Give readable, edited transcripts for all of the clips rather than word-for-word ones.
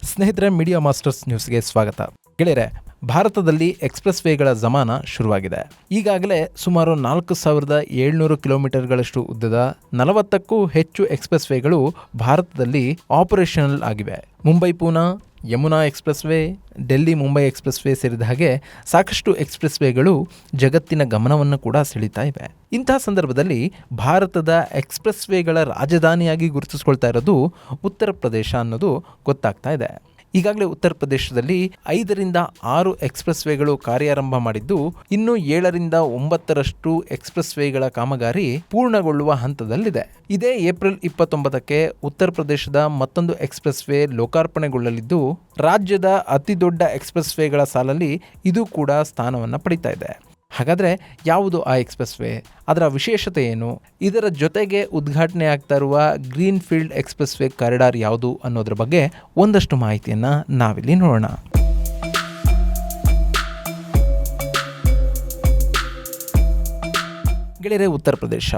ಸ್ನೇಹಿತರೆ, media masters ನ್ಯೂಸ್ಗೆ ಸ್ವಾಗತ. ಗೆಳೆಯರೆ, ಭಾರತದಲ್ಲಿ ಎಕ್ಸ್ಪ್ರೆಸ್ ವೇಗಳ ಜಮಾನ ಶುರುವಾಗಿದೆ. ಈಗಾಗಲೇ ಸುಮಾರು 4700 ಕಿಲೋಮೀಟರ್ಗಳಷ್ಟು ಉದ್ದದ 40ಕ್ಕೂ ಹೆಚ್ಚು ಎಕ್ಸ್ಪ್ರೆಸ್ ವೇಗಳು ಭಾರತದಲ್ಲಿ ಆಪರೇಷನಲ್ ಆಗಿವೆ. Mumbai Poona, Yamuna express way, Delhi Mumbai express way ಸೇರಿದ ಹಾಗೆ ಸಾಕಷ್ಟು ಎಕ್ಸ್ಪ್ರೆಸ್ ವೇಗಳು ಜಗತ್ತಿನ ಗಮನವನ್ನು ಕೂಡ ಸೆಳೀತಾ ಇವೆ. ಇಂತಹ ಸಂದರ್ಭದಲ್ಲಿ ಭಾರತದ ಎಕ್ಸ್ಪ್ರೆಸ್ ವೇಗಳ ರಾಜಧಾನಿಯಾಗಿ ಗುರುತಿಸ್ಕೊಳ್ತಾ ಇರೋದು ಉತ್ತರ ಪ್ರದೇಶ ಅನ್ನೋದು ಗೊತ್ತಾಗ್ತಾ ಇದೆ. ಈಗಾಗಲೇ ಉತ್ತರ ಪ್ರದೇಶದಲ್ಲಿ 5ರಿಂದ 6 ಎಕ್ಸ್ಪ್ರೆಸ್ ವೇಗಳು ಕಾರ್ಯಾರಂಭ ಮಾಡಿದ್ದು, ಇನ್ನು 7ರಿಂದ 9ರಷ್ಟು ಎಕ್ಸ್ಪ್ರೆಸ್ ವೇಗಳ ಕಾಮಗಾರಿ ಪೂರ್ಣಗೊಳ್ಳುವ ಹಂತದಲ್ಲಿದೆ. ಇದೇ ಏಪ್ರಿಲ್ 29ಕ್ಕೆ ಉತ್ತರ ಪ್ರದೇಶದ ಮತ್ತೊಂದು ಎಕ್ಸ್ಪ್ರೆಸ್ ವೇ ಲೋಕಾರ್ಪಣೆಗೊಳ್ಳಲಿದ್ದು, ರಾಜ್ಯದ ಅತಿ ದೊಡ್ಡ ಎಕ್ಸ್ಪ್ರೆಸ್ ವೇಗಳ ಸಾಲಲ್ಲಿ ಇದು ಕೂಡ ಸ್ಥಾನವನ್ನು ಪಡಿತಾ ಇದೆ. ಹಾಗಾದರೆ ಯಾವುದು ಆ ಎಕ್ಸ್ಪ್ರೆಸ್ ವೇ? ಅದರ ವಿಶೇಷತೆ ಏನು? ಇದರ ಜೊತೆಗೆ ಉದ್ಘಾಟನೆ ಆಗ್ತಾ ಇರುವ green field express way corridor ಯಾವುದು ಅನ್ನೋದ್ರ ಬಗ್ಗೆ ಒಂದಷ್ಟು ಮಾಹಿತಿಯನ್ನು ನಾವಿಲ್ಲಿ ನೋಡೋಣ. ಗೆಳೆಯರೆ, ಉತ್ತರ ಪ್ರದೇಶ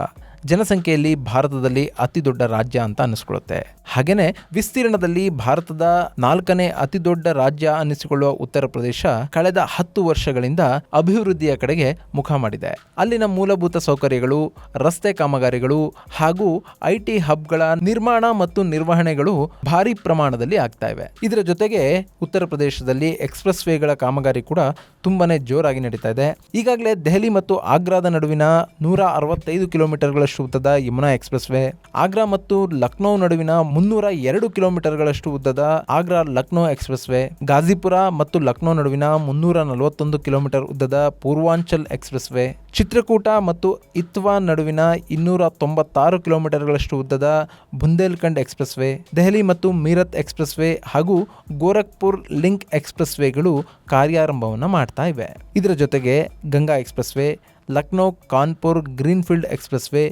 ಜನಸಂಖ್ಯೆಯಲ್ಲಿ ಭಾರತದಲ್ಲಿ ಅತಿ ದೊಡ್ಡ ರಾಜ್ಯ ಅಂತ ಅನ್ನಿಸ್ಕೊಳ್ಳುತ್ತೆ. ಹಾಗೇನೆ ವಿಸ್ತೀರ್ಣದಲ್ಲಿ ಭಾರತದ 4ನೇ ಅತಿ ದೊಡ್ಡ ರಾಜ್ಯ ಅನ್ನಿಸಿಕೊಳ್ಳುವ ಉತ್ತರ ಪ್ರದೇಶ ಕಳೆದ 10 ವರ್ಷಗಳಿಂದ ಅಭಿವೃದ್ಧಿಯ ಕಡೆಗೆ ಮುಖ ಮಾಡಿದೆ. ಅಲ್ಲಿನ ಮೂಲಭೂತ ಸೌಕರ್ಯಗಳು, ರಸ್ತೆ ಕಾಮಗಾರಿಗಳು ಹಾಗೂ IT ಹಬ್ಗಳ ನಿರ್ಮಾಣ ಮತ್ತು ನಿರ್ವಹಣೆಗಳು ಭಾರಿ ಪ್ರಮಾಣದಲ್ಲಿ ಆಗ್ತಾ ಇವೆ. ಇದರ ಜೊತೆಗೆ ಉತ್ತರ ಪ್ರದೇಶದಲ್ಲಿ ಎಕ್ಸ್ಪ್ರೆಸ್ ವೇಗಳ ಕಾಮಗಾರಿ ಕೂಡ ತುಂಬಾನೇ ಜೋರಾಗಿ ನಡೀತಾ ಇದೆ. ಈಗಾಗಲೇ ದೆಹಲಿ ಮತ್ತು ಆಗ್ರಾದ ನಡುವಿನ 165 ಕಿಲೋಮೀಟರ್ಗಳ ಉದ್ದದ ಯಮುನಾ ಎಕ್ಸ್ಪ್ರೆಸ್ ವೇ, ಆಗ್ರಾ ಮತ್ತು ಲಕ್ನೋ ನಡುವಿನ 302 ಕಿಲೋಮೀಟರ್ಗಳಷ್ಟು ಉದ್ದದ ಆಗ್ರಾ ಲಕ್ನೋ ಎಕ್ಸ್ಪ್ರೆಸ್ ವೇ, ಗಾಜಿಪುರ ಮತ್ತು ಲಕ್ನೋ ನಡುವಿನ 341 ಕಿಲೋಮೀಟರ್ ಉದ್ದದ ಪೂರ್ವಾಂಚಲ್ ಎಕ್ಸ್ಪ್ರೆಸ್ ವೇ, ಚಿತ್ರಕೂಟ ಮತ್ತು ಇತ್ವಾ ನಡುವಿನ 296 ಕಿಲೋಮೀಟರ್ಗಳಷ್ಟು ಉದ್ದದ ಬುಂದೇಲ್ಖಂಡ್ ಎಕ್ಸ್ಪ್ರೆಸ್ ವೇ, ದೆಹಲಿ ಮತ್ತು ಮೀರತ್ ಎಕ್ಸ್ಪ್ರೆಸ್ ವೇ ಹಾಗೂ ಗೋರಖ್ಪುರ್ ಲಿಂಕ್ ಎಕ್ಸ್ಪ್ರೆಸ್ ವೇಗಳು ಕಾರ್ಯಾರಂಭವನ್ನು ಮಾಡ್ತಾ ಇವೆ. ಇದರ ಜೊತೆಗೆ Ganga expressway, Lucknow Kanpur greenfield expressway,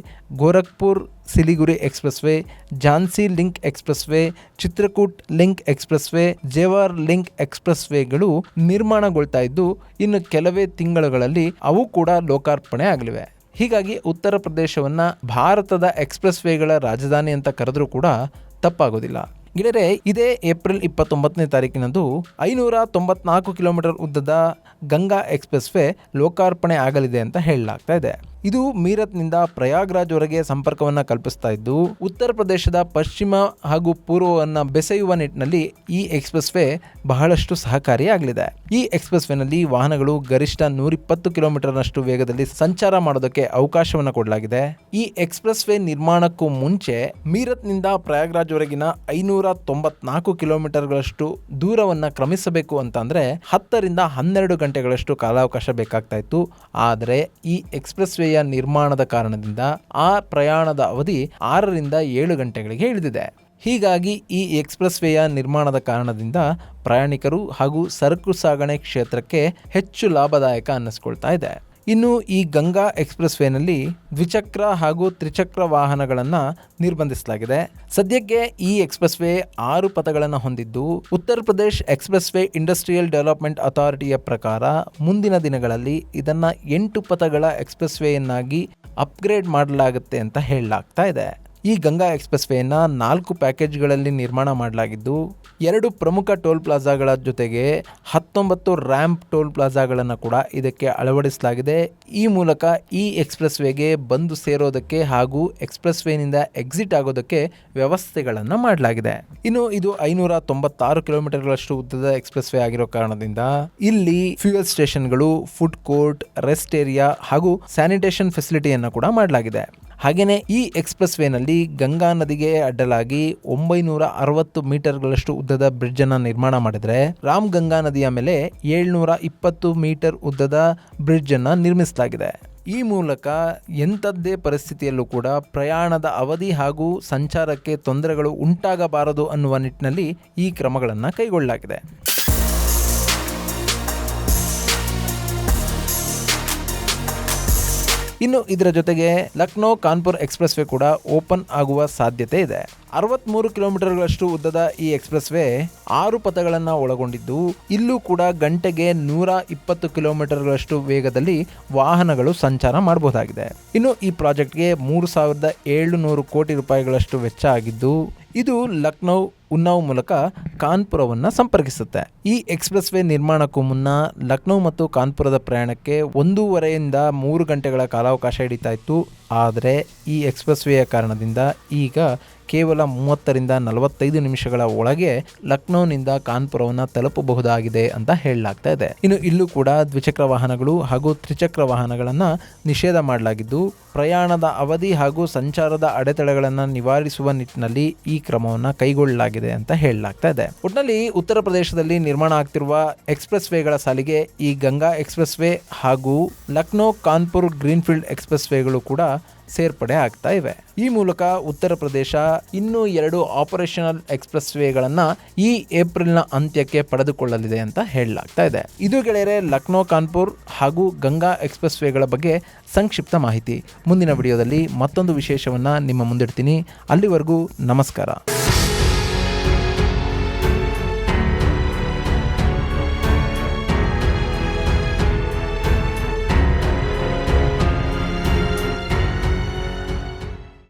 Gorakhpur Siliguri expressway, Jhansi link expressway, Chitrakoot link expressway, Jewar link express ವೇಗಳು ನಿರ್ಮಾಣಗೊಳ್ತಾ ಇದ್ದು, ಇನ್ನು ಕೆಲವೇ ತಿಂಗಳುಗಳಲ್ಲಿ ಅವು ಕೂಡ ಲೋಕಾರ್ಪಣೆ ಆಗಲಿವೆ. ಹೀಗಾಗಿ ಉತ್ತರ ಪ್ರದೇಶವನ್ನ ಭಾರತದ ಎಕ್ಸ್ಪ್ರೆಸ್ ವೇಗಳ ರಾಜಧಾನಿ ಅಂತ ಕರೆದ್ರೂ ಕೂಡ ತಪ್ಪಾಗೋದಿಲ್ಲ. ಗೆಳೆಯರೆ, ಇದೇ ಏಪ್ರಿಲ್ 29ನೇ ತಾರೀಕಿನಂದು 594 ಕಿಲೋಮೀಟರ್ ಉದ್ದದ ಗಂಗಾ ಎಕ್ಸ್ಪ್ರೆಸ್ ವೇ ಲೋಕಾರ್ಪಣೆ ಆಗಲಿದೆ ಅಂತ ಹೇಳಲಾಗ್ತಾ ಇದೆ. ಇದು ಮೀರತ್ನಿಂದ ಪ್ರಯಾಗ್ರಾಜ್ವರೆಗೆ ಸಂಪರ್ಕವನ್ನು ಕಲ್ಪಿಸ್ತಾ ಇದ್ದು, ಉತ್ತರ ಪ್ರದೇಶದ ಪಶ್ಚಿಮ ಹಾಗೂ ಪೂರ್ವವನ್ನು ಬೆಸೆಯುವ ನಿಟ್ಟಿನಲ್ಲಿ ಈ ಎಕ್ಸ್ಪ್ರೆಸ್ ವೇ ಬಹಳಷ್ಟು ಸಹಕಾರಿಯಾಗಲಿದೆ. ಈ ಎಕ್ಸ್ಪ್ರೆಸ್ ವೇನಲ್ಲಿ ವಾಹನಗಳು ಗರಿಷ್ಠ 120 ಕಿಲೋಮೀಟರ್ನಷ್ಟು ವೇಗದಲ್ಲಿ ಸಂಚಾರ ಮಾಡೋದಕ್ಕೆ ಅವಕಾಶವನ್ನು ಕೊಡಲಾಗಿದೆ. ಈ ಎಕ್ಸ್ಪ್ರೆಸ್ ವೇ ನಿರ್ಮಾಣಕ್ಕೂ ಮುಂಚೆ ಮೀರತ್ನಿಂದ ಪ್ರಯಾಗ್ರಾಜ್ವರೆಗಿನ 594 ಕಿಲೋಮೀಟರ್ಗಳಷ್ಟು ದೂರವನ್ನು ಕ್ರಮಿಸಬೇಕು ಅಂತಂದ್ರೆ 10ರಿಂದ 12 ಗಂಟೆಗಳಷ್ಟು ಕಾಲಾವಕಾಶ ಬೇಕಾಗ್ತಾ ಇತ್ತು. ಆದರೆ ಈ ಎಕ್ಸ್ಪ್ರೆಸ್ ವೇಯ ನಿರ್ಮಾಣದ ಕಾರಣದಿಂದ ಆ ಪ್ರಯಾಣದ ಅವಧಿ 6ರಿಂದ 7 ಗಂಟೆಗಳಿಗೆ ಇಳಿದಿದೆ. ಹೀಗಾಗಿ ಈ ಎಕ್ಸ್ಪ್ರೆಸ್ ವೇಯ ನಿರ್ಮಾಣದ ಕಾರಣದಿಂದ ಪ್ರಯಾಣಿಕರು ಹಾಗೂ ಸರಕು ಸಾಗಣೆ ಕ್ಷೇತ್ರಕ್ಕೆ ಹೆಚ್ಚು ಲಾಭದಾಯಕ ಅನ್ನಿಸ್ಕೊಳ್ತಾ ಇದೆ. ಇನ್ನು ಈ ಗಂಗಾ ಎಕ್ಸ್ಪ್ರೆಸ್ ವೇನಲ್ಲಿ ದ್ವಿಚಕ್ರ ಹಾಗೂ ತ್ರಿಚಕ್ರ ವಾಹನಗಳನ್ನು ನಿರ್ಬಂಧಿಸಲಾಗಿದೆ. ಸದ್ಯಕ್ಕೆ ಈ ಎಕ್ಸ್ಪ್ರೆಸ್ ವೇ 6 ಪಥಗಳನ್ನು ಹೊಂದಿದ್ದು, Uttar Pradesh expressway industrial development ಅಥಾರಿಟಿಯ ಪ್ರಕಾರ ಮುಂದಿನ ದಿನಗಳಲ್ಲಿ ಇದನ್ನ 8 ಪಥಗಳ ಎಕ್ಸ್ಪ್ರೆಸ್ ವೇಯನ್ನಾಗಿ ಅಪ್ಗ್ರೇಡ್ ಮಾಡಲಾಗುತ್ತೆ ಅಂತ ಹೇಳಲಾಗ್ತಾ ಇದೆ. ಈ ಗಂಗಾ ಎಕ್ಸ್ಪ್ರೆಸ್ ವೇಯನ್ನ 4 ಪ್ಯಾಕೇಜ್ಗಳಲ್ಲಿ ನಿರ್ಮಾಣ ಮಾಡಲಾಗಿದ್ದು, 2 ಪ್ರಮುಖ ಟೋಲ್ ಪ್ಲಾಜಾಗಳ ಜೊತೆಗೆ 19 ರ್ಯಾಂಪ್ ಟೋಲ್ ಪ್ಲಾಜಾಗಳನ್ನು ಕೂಡ ಇದಕ್ಕೆ ಅಳವಡಿಸಲಾಗಿದೆ. ಈ ಮೂಲಕ ಈ ಎಕ್ಸ್ಪ್ರೆಸ್ ವೇಗೆ ಬಂದು ಸೇರೋದಕ್ಕೆ ಹಾಗೂ ಎಕ್ಸ್ಪ್ರೆಸ್ ವೇನಿಂದ ಎಕ್ಸಿಟ್ ಆಗೋದಕ್ಕೆ ವ್ಯವಸ್ಥೆಗಳನ್ನು ಮಾಡಲಾಗಿದೆ. ಇನ್ನು ಇದು 596 ಕಿಲೋಮೀಟರ್ಗಳಷ್ಟು ಉದ್ದದ ಎಕ್ಸ್ಪ್ರೆಸ್ ವೇ ಆಗಿರೋ ಕಾರಣದಿಂದ ಇಲ್ಲಿ ಫ್ಯೂಯಲ್ ಸ್ಟೇಷನ್ಗಳು, ಫುಡ್ ಕೋರ್ಟ್, ರೆಸ್ಟ್ ಏರಿಯಾ ಹಾಗೂ ಸ್ಯಾನಿಟೇಷನ್ ಫೆಸಿಲಿಟಿಯನ್ನು ಕೂಡ ಮಾಡಲಾಗಿದೆ. ಹಾಗೆಯೇ ಈ ಎಕ್ಸ್ಪ್ರೆಸ್ ವೇನಲ್ಲಿ ಗಂಗಾ ನದಿಗೆ ಅಡ್ಡಲಾಗಿ 960 ಮೀಟರ್ಗಳಷ್ಟು ಉದ್ದದ ಬ್ರಿಡ್ಜ್ ಅನ್ನು ನಿರ್ಮಾಣ ಮಾಡಿದರೆ, ರಾಮ್ ಗಂಗಾ ನದಿಯ ಮೇಲೆ 720 ಮೀಟರ್ ಉದ್ದದ ಬ್ರಿಡ್ಜ್ ಅನ್ನು ನಿರ್ಮಿಸಲಾಗಿದೆ. ಈ ಮೂಲಕ ಎಂಥದ್ದೇ ಪರಿಸ್ಥಿತಿಯಲ್ಲೂ ಕೂಡ ಪ್ರಯಾಣದ ಅವಧಿ ಹಾಗೂ ಸಂಚಾರಕ್ಕೆ ತೊಂದರೆಗಳು ಉಂಟಾಗಬಾರದು ಅನ್ನುವ ನಿಟ್ಟಿನಲ್ಲಿ ಈ ಕ್ರಮಗಳನ್ನು ಕೈಗೊಳ್ಳಲಾಗಿದೆ. ಇನ್ನು ಇದರ ಜೊತೆಗೆ ಲಕ್ನೋ ಕಾನ್ಪುರ್ ಎಕ್ಸ್ಪ್ರೆಸ್ ವೇ ಕೂಡ ಓಪನ್ ಆಗುವ ಸಾಧ್ಯತೆ ಇದೆ. 63 ಕಿಲೋಮೀಟರ್ಗಳಷ್ಟು ಉದ್ದದ ಈ ಎಕ್ಸ್ಪ್ರೆಸ್ ವೇ 6 ಪಥಗಳನ್ನು ಒಳಗೊಂಡಿದ್ದು ಇಲ್ಲೂ ಕೂಡ ಗಂಟೆಗೆ 120 ಕಿಲೋಮೀಟರ್ಗಳಷ್ಟು ವೇಗದಲ್ಲಿ ವಾಹನಗಳು ಸಂಚಾರ ಮಾಡಬಹುದಾಗಿದೆ. ಇನ್ನು ಈ ಪ್ರಾಜೆಕ್ಟ್ಗೆ 3,700 ಕೋಟಿ ರೂಪಾಯಿಗಳಷ್ಟು ವೆಚ್ಚ ಆಗಿದ್ದು ಇದು ಲಕ್ನೋ ಉನ್ನಾವ್ ಮೂಲಕ ಕಾನ್ಪುರವನ್ನು ಸಂಪರ್ಕಿಸುತ್ತೆ. ಈ ಎಕ್ಸ್ಪ್ರೆಸ್ ವೇ ನಿರ್ಮಾಣಕ್ಕೂ ಮುನ್ನ ಲಕ್ನೋ ಮತ್ತು ಕಾನ್ಪುರದ ಪ್ರಯಾಣಕ್ಕೆ 1.5 ರಿಂದ 3 ಗಂಟೆಗಳ ಕಾಲಾವಕಾಶ ಹಿಡಿತಾ ಇತ್ತು. ಆದರೆ ಈ ಎಕ್ಸ್ಪ್ರೆಸ್ ವೇಯ ಕಾರಣದಿಂದ ಈಗ ಕೇವಲ 30 ರಿಂದ 45 ನಿಮಿಷಗಳ ಒಳಗೆ ಲಕ್ನೋನಿಂದ ಕಾನ್ಪುರವನ್ನು ತಲುಪಬಹುದಾಗಿದೆ ಅಂತ ಹೇಳಲಾಗ್ತಾ ಇದೆ. ಇನ್ನು ಇಲ್ಲೂ ಕೂಡ ದ್ವಿಚಕ್ರ ವಾಹನಗಳು ಹಾಗೂ ತ್ರಿಚಕ್ರ ವಾಹನಗಳನ್ನು ನಿಷೇಧ ಮಾಡಲಾಗಿದ್ದು ಪ್ರಯಾಣದ ಅವಧಿ ಹಾಗೂ ಸಂಚಾರದ ಅಡೆತಡೆಗಳನ್ನು ನಿವಾರಿಸುವ ನಿಟ್ಟಿನಲ್ಲಿ ಈ ಕ್ರಮವನ್ನು ಕೈಗೊಳ್ಳಲಾಗಿದೆ ಅಂತ ಹೇಳಲಾಗ್ತಾ ಇದೆ. ಒಟ್ಟಿನಲ್ಲಿ ಉತ್ತರ ಪ್ರದೇಶದಲ್ಲಿ ನಿರ್ಮಾಣ ಆಗ್ತಿರುವ ಎಕ್ಸ್ಪ್ರೆಸ್ ವೇಗಳ ಸಾಲಿಗೆ ಈ ಗಂಗಾ ಎಕ್ಸ್ಪ್ರೆಸ್ ವೇ ಹಾಗೂ ಲಕ್ನೋ ಕಾನ್ಪುರ್ ಗ್ರೀನ್ಫೀಲ್ಡ್ ಎಕ್ಸ್ಪ್ರೆಸ್ ವೇಗಳು ಕೂಡ ಸೇರ್ಪಡೆ ಆಗ್ತಾ ಇವೆ. ಈ ಮೂಲಕ ಉತ್ತರ ಪ್ರದೇಶ ಇನ್ನೂ 2 ಆಪರೇಷನಲ್ ಎಕ್ಸ್ಪ್ರೆಸ್ ವೇಗಳನ್ನು ಈ ಏಪ್ರಿಲ್ನ ಅಂತ್ಯಕ್ಕೆ ಪಡೆದುಕೊಳ್ಳಲಿದೆ ಅಂತ ಹೇಳಲಾಗ್ತಾ ಇದೆ. ಇದು ಗೆಳೆಯರೆ ಲಕ್ನೋ ಕಾನ್ಪುರ್ ಹಾಗೂ ಗಂಗಾ ಎಕ್ಸ್ಪ್ರೆಸ್ ವೇಗಳ ಬಗ್ಗೆ ಸಂಕ್ಷಿಪ್ತ ಮಾಹಿತಿ. ಮುಂದಿನ ವಿಡಿಯೋದಲ್ಲಿ ಮತ್ತೊಂದು ವಿಶೇಷವನ್ನು ನಿಮ್ಮ ಮುಂದಿಡ್ತೀನಿ. ಅಲ್ಲಿವರೆಗೂ ನಮಸ್ಕಾರ.